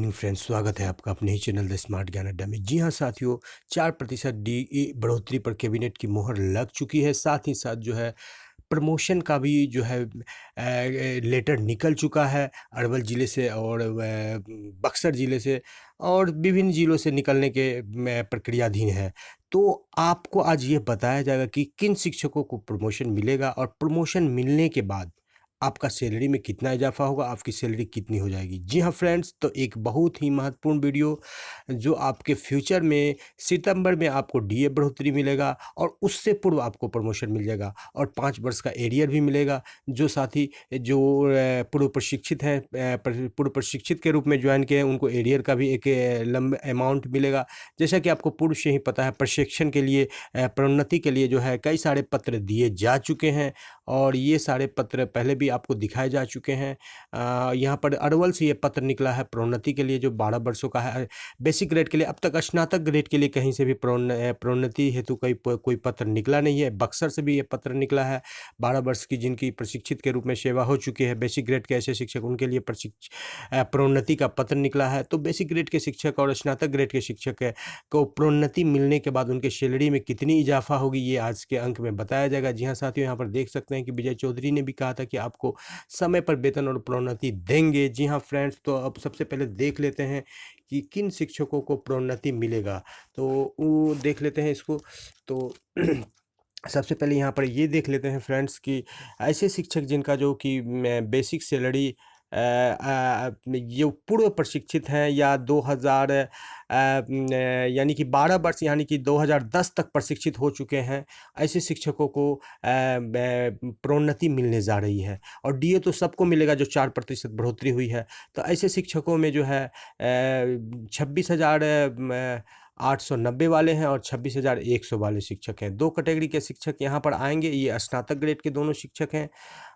Morning friends, स्वागत है आपका अपने ही चैनल द स्मार्ट ज्ञान अड्डा में। जी हाँ साथियों, 4% डी बढ़ोतरी पर कैबिनेट की मोहर लग चुकी है। साथ ही साथ जो है प्रमोशन का भी जो है लेटर निकल चुका है अरवल ज़िले से और बक्सर ज़िले से और विभिन्न ज़िलों से निकलने के प्रक्रियाधीन है। तो आपको आज ये बताया जाएगा कि किन शिक्षकों को प्रमोशन मिलेगा और प्रमोशन मिलने के बाद आपका सैलरी में कितना इजाफा होगा, आपकी सैलरी कितनी हो जाएगी। जी हाँ फ्रेंड्स, तो एक बहुत ही महत्वपूर्ण वीडियो जो आपके फ्यूचर में सितंबर में आपको डीए बढ़ोतरी मिलेगा और उससे पूर्व आपको प्रमोशन मिल जाएगा और 5 वर्ष का एरियर भी मिलेगा। जो साथी जो पूर्व प्रशिक्षित हैं, पूर्व प्रशिक्षित के रूप में ज्वाइन किए हैं, उनको एरियर का भी एक लंबा अमाउंट मिलेगा। जैसा कि आपको पूर्व से ही पता है, प्रशिक्षण के लिए प्रोन्नति के लिए जो है कई सारे पत्र दिए जा चुके हैं और ये सारे पत्र पहले भी आपको दिखाए जा चुके हैं। यहाँ पर अरवल से ये पत्र निकला है प्रोन्नति के लिए जो 12 वर्षों का है। बेसिक ग्रेड के लिए अब तक स्नातक ग्रेड के लिए कहीं से भी प्रोन्नति हेतु कोई पत्र निकला नहीं है। बक्सर से भी ये पत्र निकला है। 12 वर्ष की जिनकी प्रशिक्षित के रूप में सेवा हो चुकी है, बेसिक ग्रेड के ऐसे शिक्षक, उनके लिए प्रोन्नति का पत्र निकला है। तो बेसिक ग्रेड के शिक्षक और स्नातक ग्रेड के शिक्षक को प्रोन्नति मिलने के बाद उनके सैलरी में कितनी इजाफा होगी, ये आज के अंक में बताया जाएगा। जी हाँ साथियों, यहाँ पर देख सकते हैं कि विजय चौधरी ने भी कहा था कि आपको समय पर वेतन और प्रोन्नति देंगे। जी हाँ फ्रेंड्स, तो अब सबसे पहले देख लेते हैं कि किन शिक्षकों को प्रोन्नति मिलेगा। तो वो देख लेते हैं इसको। तो सबसे पहले यहाँ पर ये देख लेते हैं फ्रेंड्स कि ऐसे शिक्षक जिनका जो कि बेसिक सैलरी जो पूर्व प्रशिक्षित हैं या 2000 यानी कि 12 वर्ष यानी कि 2010 तक प्रशिक्षित हो चुके हैं, ऐसे शिक्षकों को प्रोन्नति मिलने जा रही है। और डीए तो सबको मिलेगा जो 4% बढ़ोतरी हुई है। तो ऐसे शिक्षकों में जो है 26,890 वाले हैं और 26,100 वाले शिक्षक हैं। 2 कैटेगरी के शिक्षक यहाँ पर आएंगे। ये स्नातक ग्रेड के दोनों शिक्षक हैं।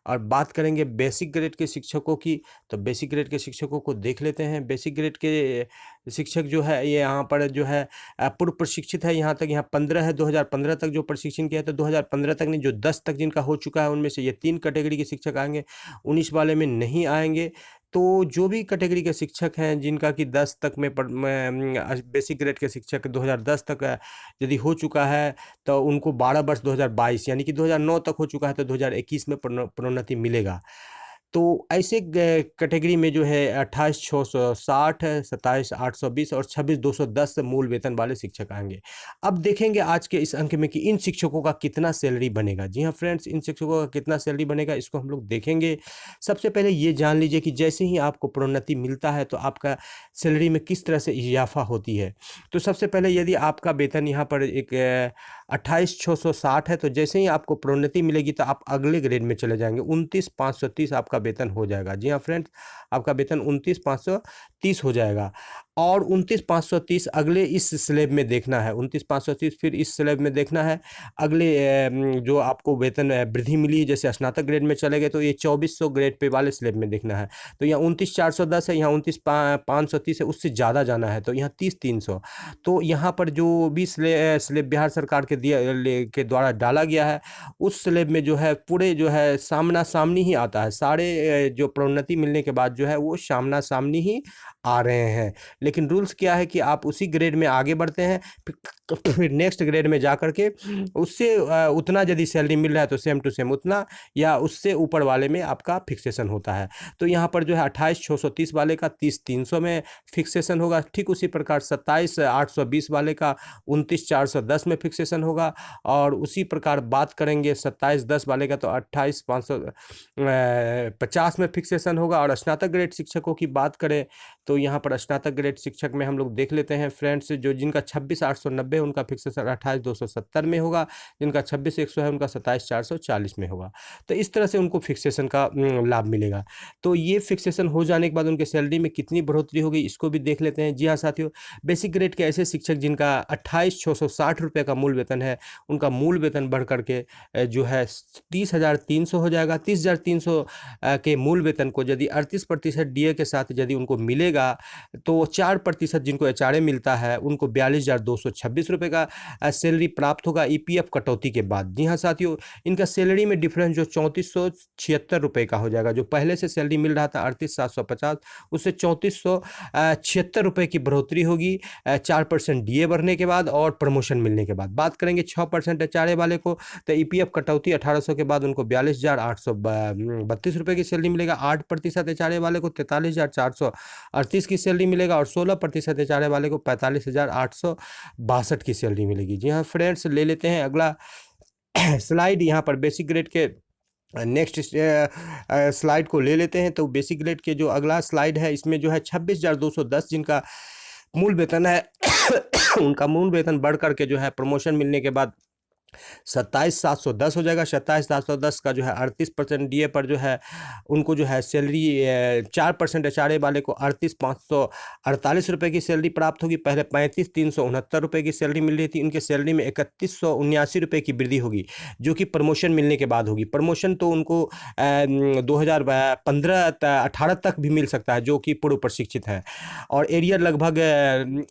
और बात करेंगे बेसिक ग्रेड के शिक्षकों की, तो बेसिक ग्रेड के शिक्षकों को देख लेते हैं। बेसिक ग्रेड के शिक्षक जो है ये यहाँ पर जो है पूर्व प्रशिक्षित है। यहाँ 15 है, 2015 तक जो प्रशिक्षण किया था, 2015 तक नहीं, जो 10 तक जिनका हो चुका है उनमें से ये 3 कैटेगरी के शिक्षक आएंगे। 19 वाले में नहीं आएंगे। तो जो भी कैटेगरी के शिक्षक हैं जिनका कि 10 तक में बेसिक ग्रेड के शिक्षक 2010 तक यदि हो चुका है तो उनको 12 वर्ष 2022 यानी कि 2009 तक हो चुका है तो 2021 में प्रोन्नति मिलेगा। तो ऐसे कैटेगरी में जो है 28,660, 27,820 और 26,210 मूल वेतन वाले शिक्षक आएंगे। अब देखेंगे आज के इस अंक में कि इन शिक्षकों का कितना सैलरी बनेगा। जी हाँ फ्रेंड्स, इन शिक्षकों का कितना सैलरी बनेगा इसको हम लोग देखेंगे। सबसे पहले ये जान लीजिए कि जैसे ही आपको प्रोन्नति मिलता है तो आपका सैलरी में किस तरह से इजाफा होती है। तो सबसे पहले यदि आपका वेतन यहाँ पर एक 28,660 है, तो जैसे ही आपको प्रोन्नति मिलेगी तो आप अगले ग्रेड में चले जाएंगे। 29,530 आपका वेतन हो जाएगा। जी हाँ फ्रेंड्स, आपका वेतन 29,530 हो जाएगा। और 29,530 अगले इस स्लैब में देखना है। 29,530 फिर इस स्लैब में देखना है। अगले जो आपको वेतन वृद्धि मिली है, जैसे स्नातक ग्रेड में चले गए तो ये 2400 ग्रेड पे वाले स्लैब में देखना है। तो यहाँ 29,410 है, यहाँ 29,530 है, उससे ज़्यादा जाना है तो यहाँ 30,300। तो यहाँ पर जो भी स्लैब बिहार सरकार के द्वारा डाला गया है उस स्लैब में जो है पूरे जो है सामना सामनी ही आता है। सारे जो प्रोन्नति मिलने के बाद जो है वो सामना सामनी ही आ रहे हैं। लेकिन रूल्स क्या है कि आप उसी ग्रेड में आगे बढ़ते हैं, फिर नेक्स्ट ग्रेड में जा करके उससे उतना यदि सैलरी मिल रहा है तो सेम टू सेम उतना, या उससे ऊपर वाले में आपका फिक्सेशन होता है। तो यहाँ पर जो है 28,630 वाले का 30,300 में फिक्सेशन होगा। ठीक उसी प्रकार 27,820 वाले का 29,410 में फिक्सेशन होगा। और उसी प्रकार बात करेंगे 27,10 वाले का तो 28,550 में फिक्सेशन होगा। और स्नातक ग्रेड शिक्षकों की बात करें तो यहाँ पर स्नातक ग्रेड शिक्षक में हम लोग देख लेते हैं फ्रेंड्स, जो जिनका 26,890 उनका फिक्सेशन 28,270 में होगा। जिनका 26,100 है उनका 27,440 में होगा। तो इस तरह से उनको फिक्सेशन का लाभ मिलेगा। तो ये फिक्सेशन हो जाने के बाद उनके सैलरी में कितनी बढ़ोतरी होगी इसको भी देख लेते हैं। जी हाँ साथियों, बेसिक ग्रेड के ऐसे शिक्षक जिनका 28,660 रुपये का मूल वेतन है, उनका मूल वेतन बढ़ करके जो है 30,300 हो जाएगा। 30,300 के मूल वेतन को यदि 38% डीए के साथ यदि उनको मिलेगा मिलेगा तो 4% जिनको एचआरए मिलता है उनको 42,226 रुपये का सैलरी प्राप्त होगा ईपीएफ कटौती के बाद। जी हाँ साथियों, इनका सैलरी में डिफरेंस जो 3476 रुपये का हो जाएगा। जो पहले से सैलरी मिल रहा था 38,750, उससे 3476 रुपये की बढ़ोतरी होगी 4% डीए बढ़ने के बाद और प्रमोशन मिलने के बाद। बात करेंगे 6% एचआरए वाले को, तो ईपीएफ कटौती 1800 के बाद उनको 42,832 रुपये की सैलरी मिलेगा। 8% एचआरए वाले को 43,438 की सैलरी मिलेगा और 16% एचआरए वाले को 45,862 की सैलरी मिलेगी। जी हाँ फ्रेंड्स, ले लेते हैं अगला स्लाइड। यहाँ पर बेसिक ग्रेड के नेक्स्ट स्लाइड को ले लेते हैं। तो बेसिक ग्रेड के जो अगला स्लाइड है इसमें जो है 26,210 जिनका मूल वेतन है उनका मूल वेतन बढ़ करके जो है प्रमोशन मिलने के बाद 27,710 हो जाएगा। 27,710 का जो है 38% डीए पर जो है उनको जो है सैलरी 4% एचआरए वाले को 38,548 रुपये की सैलरी प्राप्त होगी। पहले 35,369 रुपये की सैलरी मिल रही थी। उनके सैलरी में 31,179 रुपये की वृद्धि होगी जो कि प्रमोशन मिलने के बाद होगी। प्रमोशन तो उनको 2015-18 तक भी मिल सकता है जो कि पूर्व प्रशिक्षित है, और एरियर लगभग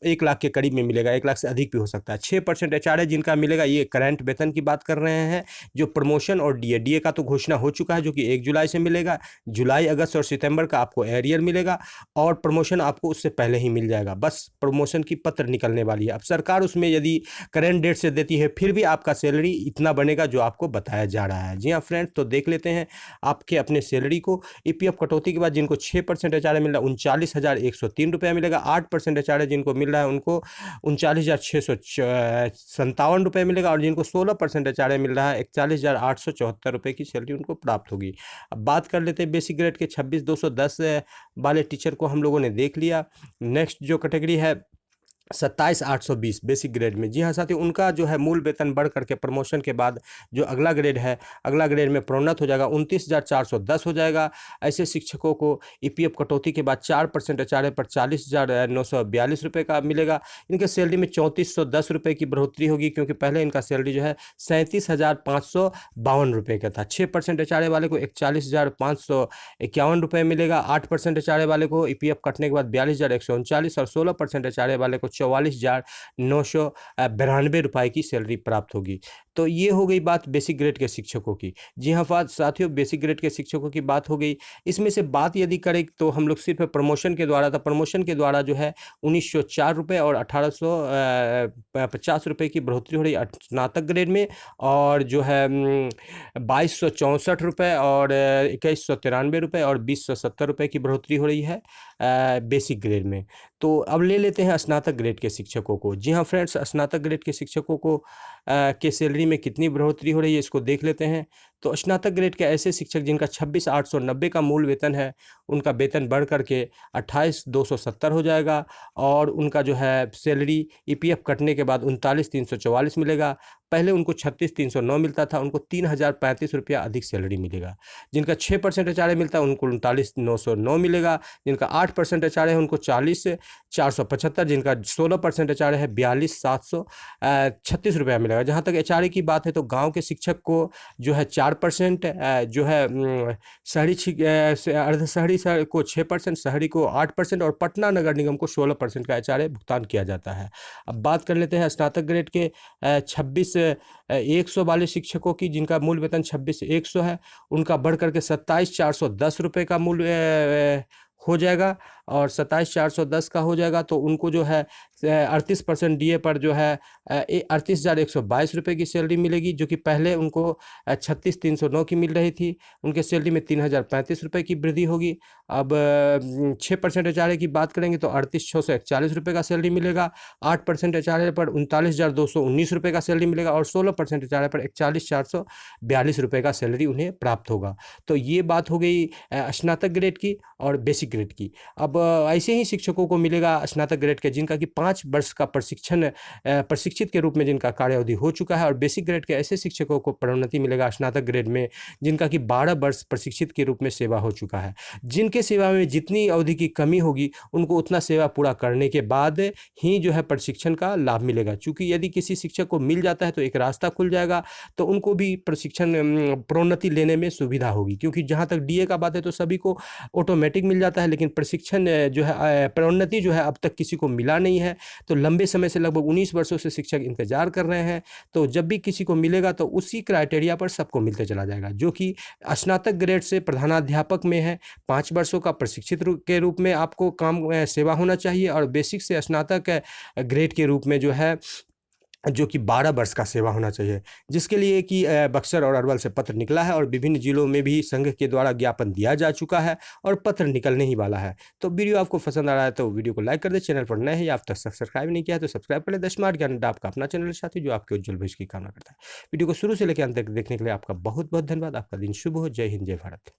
1 लाख के करीब में मिलेगा, 1 लाख से अधिक भी हो सकता है। 6% एचआरए जिनका मिलेगा, ये करंट वेतन की बात कर रहे हैं। जो प्रमोशन और डीए का तो घोषणा हो चुका है जो कि 1 जुलाई से मिलेगा। जुलाई, अगस्त और सितंबर का आपको एरियर मिलेगा और प्रमोशन आपको उससे पहले ही मिल जाएगा। बस प्रमोशन की पत्र निकलने वाली है। अब सरकार उसमें यदि करेंट डेट से देती है फिर भी आपका सैलरी इतना बनेगा जो आपको बताया जा रहा है। जी हाँ फ्रेंड्स, तो देख लेते हैं आपके अपने सैलरी को। ईपीएफ कटौती के बाद जिनको 6% एचआरए मिल रहा है 39,103 रुपया मिलेगा। 8% एचआरए जिनको मिल रहा है उनको 39,657 रुपये मिलेगा और जिनको 16% एचआरए मिल रहा है 41,874 रुपये की सैलरी उनको प्राप्त होगी। अब बात कर लेते हैं बेसिक ग्रेड के 26,210 वाले टीचर को हम लोगों ने देख लिया। नेक्स्ट जो कैटेगरी है 27,820 बेसिक ग्रेड में। जी हाँ साथियों, उनका जो है मूल वेतन बढ़ करके प्रमोशन के बाद जो अगला ग्रेड है, अगला ग्रेड में प्रोन्नत हो जाएगा, 29,410 हो जाएगा। ऐसे शिक्षकों को ईपीएफ कटौती के बाद 4% एचआरए पर 40,942 रुपये का मिलेगा। इनके सैलरी में 3410 रुपये की बढ़ोतरी होगी क्योंकि पहले इनका सैलरी जो है 37,552 रुपये का था। 6% एचआरए वाले को 41,551 रुपये मिलेगा। 8% एचआरए वाले को ईपीएफ कटने के बाद 42,139 और 16% एचआरए वाले को 44,992 रुपये की सैलरी प्राप्त होगी। तो ये हो गई बात बेसिक ग्रेड के शिक्षकों की। जी हाँ साथियों, बेसिक ग्रेड के शिक्षकों की बात हो गई। इसमें से बात यदि करें तो हम लोग सिर्फ प्रमोशन के द्वारा, तो प्रमोशन के द्वारा जो है 1,904 रुपये और 1,850 रुपये की बढ़ोतरी हो रही है स्नातक ग्रेड में, और जो है 2,264 रुपये और 2,193 रुपये और 2,070 रुपये की बढ़ोतरी हो रही है बेसिक ग्रेड में। तो अब ले लेते हैं स्नातक ग्रेड के शिक्षकों को। जी हाँ फ्रेंड्स, स्नातक ग्रेड के शिक्षकों को के सैलरी में कितनी बढ़ोतरी हो रही है इसको देख लेते हैं। तो स्नातक ग्रेड के ऐसे शिक्षक जिनका 26,890 का मूल वेतन है, उनका वेतन बढ़ करके 28,270 हो जाएगा और उनका जो है सैलरी ईपीएफ कटने के बाद 39,344 मिलेगा। पहले उनको 36,309 मिलता था, उनको 3,035 रुपया अधिक सैलरी मिलेगा। जिनका 6% एचआरए मिलता है उनको 39,909 मिलेगा। जिनका 8% एचआरए है उनको 40,475, जिनका 16% एचआरए है 42,736 रुपया मिलेगा। जहाँ तक एचआरए की बात है तो गाँव के शिक्षक को जो है 4%, जो है शहरी अर्ध शहरी को 6%, शहरी को 8% और पटना नगर निगम को 16% का एचआरए भुगतान किया जाता है। अब बात कर लेते हैं स्नातक ग्रेड के 26,100 वाले शिक्षकों की, जिनका मूल वेतन 26,100 है। उनका बढ़ करके 27,410 रुपये का मूल हो जाएगा और 27,410 का हो जाएगा तो उनको जो है 38% डीए पर जो है 38,122 रुपये की सैलरी मिलेगी, जो कि पहले उनको 36,309 की मिल रही थी। उनके सैलरी में 3,035 रुपये की वृद्धि होगी। अब 6% एचआरए की बात करेंगे तो 38,641 रुपये का सैलरी मिलेगा। 8% एचआरए पर 39,219 रुपये का सैलरी मिलेगा और 16% एचआरए पर 41,442 रुपये का सैलरी उन्हें प्राप्त होगा। तो ये बात हो गई स्नातक ग्रेड की और बेसिक ग्रेड की। अब ऐसे ही शिक्षकों को मिलेगा स्नातक ग्रेड के जिनका कि 5 वर्ष का प्रशिक्षित के रूप में जिनका कार्यावधि हो चुका है, और बेसिक ग्रेड के ऐसे शिक्षकों को प्रोन्नति मिलेगा स्नातक ग्रेड में जिनका कि 12 वर्ष प्रशिक्षित के रूप में सेवा हो चुका है। जिनके सेवा में जितनी अवधि की कमी होगी उनको उतना सेवा पूरा करने के बाद ही जो है प्रशिक्षण का लाभ मिलेगा। चूँकि यदि किसी शिक्षक को मिल जाता है तो एक रास्ता खुल जाएगा, तो उनको भी प्रशिक्षण प्रोन्नति लेने में सुविधा होगी। क्योंकि जहाँ तक डीए का बात है तो सभी को ऑटोमेटिक मिल जाता है, लेकिन प्रशिक्षण प्रमोशन जो है प्रोन्नति जो है अब तक किसी को मिला नहीं है। तो लंबे समय से लगभग 19 वर्षों से शिक्षक इंतजार कर रहे हैं। तो जब भी किसी को मिलेगा तो उसी क्राइटेरिया पर सबको मिलते चला जाएगा, जो कि स्नातक ग्रेड से प्रधानाध्यापक में है। 5 वर्षों का प्रशिक्षित के रूप में आपको काम सेवा होना चाहिए, और बेसिक से स्नातक ग्रेड के रूप में जो है, जो कि 12 वर्ष का सेवा होना चाहिए। जिसके लिए कि बक्सर और अरवल से पत्र निकला है, और विभिन्न जिलों में भी संघ के द्वारा ज्ञापन दिया जा चुका है, और पत्र निकलने ही वाला है। तो वीडियो आपको पसंद आ रहा है तो वीडियो को लाइक कर दे। चैनल पर नए हैं या आप तक सब्सक्राइब नहीं किया है तो सब्सक्राइब कर ले। द स्मार्ट ज्ञान अड्डा आपका अपना चैनल है साथी, जो आपके उज्जवल भविष्य की कामना करता है। वीडियो को शुरू से लेकर अंत तक देखने के लिए आपका बहुत बहुत धन्यवाद। आपका दिन शुभ हो। जय हिंद, जय भारत।